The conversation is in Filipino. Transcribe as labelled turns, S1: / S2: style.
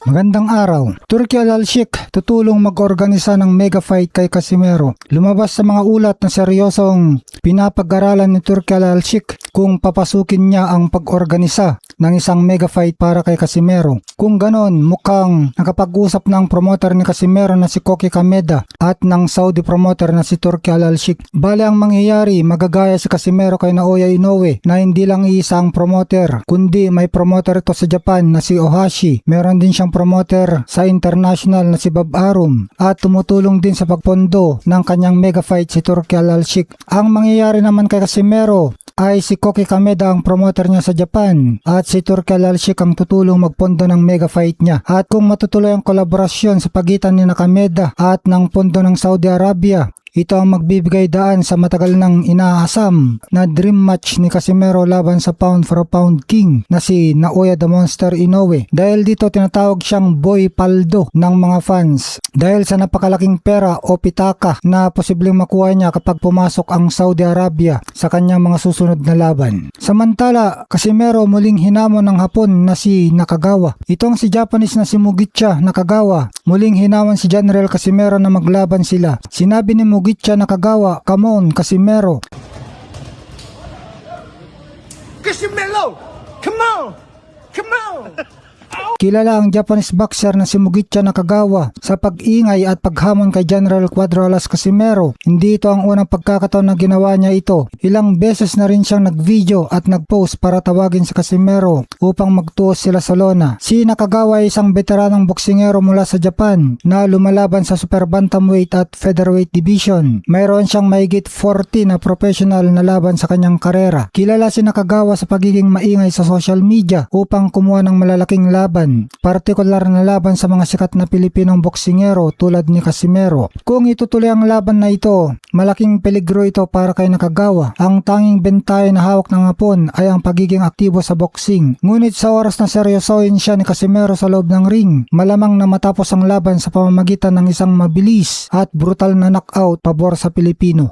S1: Magandang araw. Turki Al-Sheikh tutulong mag-organisa ng mega fight kay Casimero. Lumabas sa mga ulat na seryosong pinapag-aralan ni Turki Al-Sheikh kung papasukin niya ang pag-organisa ng isang mega fight para kay Casimero. Kung ganon, mukhang nakapag-usap ng promoter ni Casimero na si Koki Kameda at ng Saudi promoter na si Turki Al-Sheikh. Bale ang mangyayari, magagaya si Casimero kay Naoya Inoue na hindi lang isang promoter, kundi may promoter ito sa Japan na si Ohashi. Meron din siyang promoter sa international na si Bob Arum at tumutulong din sa pagpondo ng kanyang mega fight si Turki Al-Sheikh. Ang mangyayari naman kay Casimero ay si Koki Kameda ang promoter niya sa Japan at si Turki Al-Sheikh ang tutulong magpondo ng mega fight niya. At kung matutuloy ang kolaborasyon sa pagitan ni Kameda at ng pondo ng Saudi Arabia, ito ang magbibigay daan sa matagal nang inaasam na dream match ni Casimero laban sa pound for pound king na si Naoya the Monster Inoue. Dahil dito tinatawag siyang Boy Paldo ng mga fans dahil sa napakalaking pera o pitaka na posibleng makuha niya kapag pumasok ang Saudi Arabia sa kanyang mga susunod na laban. Samantala, Casimero muling hinamon ng Hapon na si Nakagawa. Itong si Japanese na si Mugicha Nakagawa muling hinamon si General Casimero na maglaban sila. Sinabi ni Mugicha Nakagawa, "Come on, Casimero.
S2: Casimero! Come on! Come on!"
S1: Kilala ang Japanese boxer na si Mugicha Nakagawa sa pag-ingay at paghamon kay General Cuadro Alas Casimero. Hindi ito ang unang pagkakataon na ginawa niya ito. Ilang beses na rin siyang nag-video at nag-post para tawagin si Casimero upang magtuos sila sa lona. Si Nakagawa ay isang veteranong boksingero mula sa Japan na lumalaban sa super bantamweight at featherweight division. Mayroon siyang mahigit 40 na professional na laban sa kanyang karera. Kilala si Nakagawa sa pagiging maingay sa social media upang kumuha ng malalaking laban, partikular na laban sa mga sikat na Pilipinong boksingero tulad ni Casimero. Kung itutuloy ang laban na ito, malaking peligro ito para kay Nakagawa. Ang tanging bentahe na hawak ng Hapon ay ang pagiging aktibo sa boxing. Ngunit sa oras na seryosohin siya ni Casimero sa loob ng ring, malamang na matapos ang laban sa pamamagitan ng isang mabilis at brutal na knockout pabor sa Pilipino.